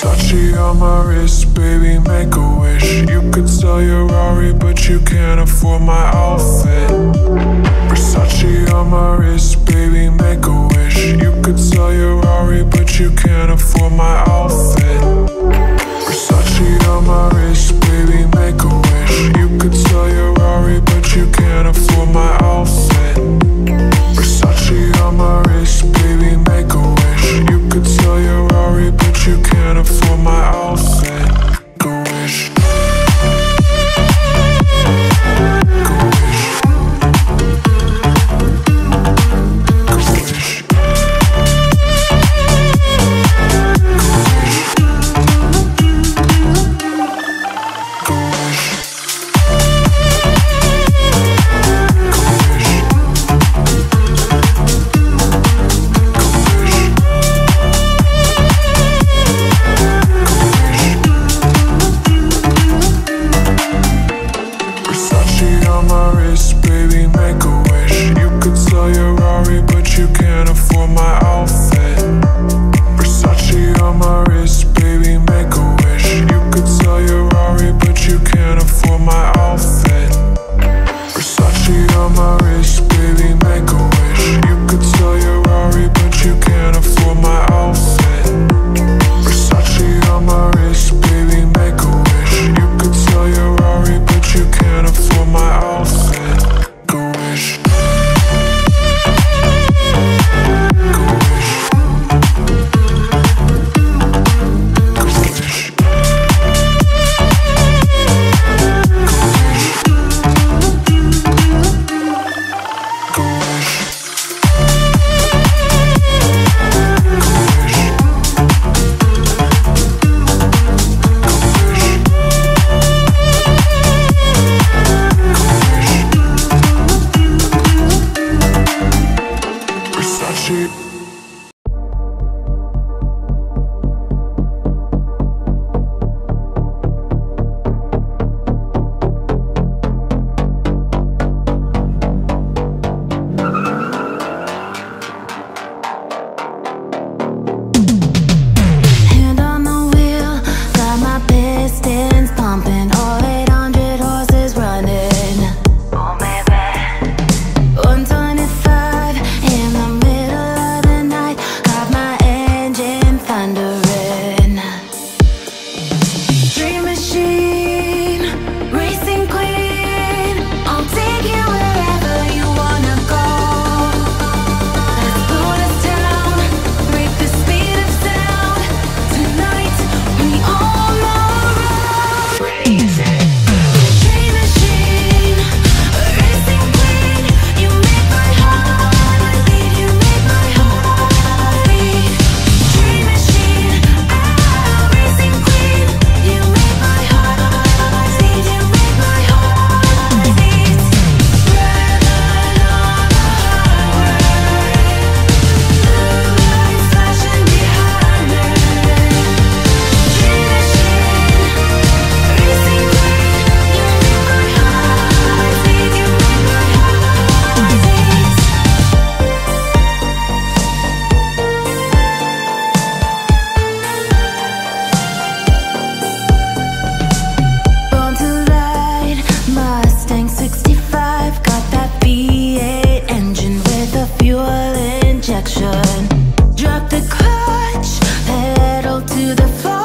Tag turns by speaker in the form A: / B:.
A: Versace on my wrist, baby, make a wish. You could sell your Rari, but you can't afford my outfit. Versace on my wrist, baby, make a wish. You could sell your Rari, but you can't afford my outfit. Versace on my wrist, baby, make a wish. You could sell your Rari, but you can't afford my outfit. Versace on my wrist, baby, make a wish. You could sell your Rari, but you can't afford my outfit. Go wish. Go wish. Go wish. Go wish. Versace on my wrist, baby, make a wish. You could sell your Rari, but you can't afford my outfit. Versace on my wrist, baby, make a wish. You could sell your Rari, but you can't afford my outfit. Versace on my wrist, baby, make a wish. You could sell your Rari, but you can't afford my outfit. Versace on my wrist, baby, make a wish. You could sell your Rari, but you can't afford my outfit. Go wish. Go wish. Go wish. Go wish. Versace.
B: Hand on the wheel, got my pistons pumping, all 800 horses running. Oh, baby. 125 in the middle of the night, got my engine thundering. Dream machine, racing queen, I'll take you wherever you wanna go. Let's slow this down, break the speed of sound. Tonight we on the road. Dream machine, racing queen, you make my heart beat, you make my heart beat. Dream machine, racing queen, you make my heart beat, you make my heart beat. Rather on the highway, blue lights flashing behind me. Dream machine, racing queen, you make my heart beat, you make my heart beat. Born to ride, Mustang 65, got that V8 engine with a fuel injection. Drop the clutch, pedal to the floor.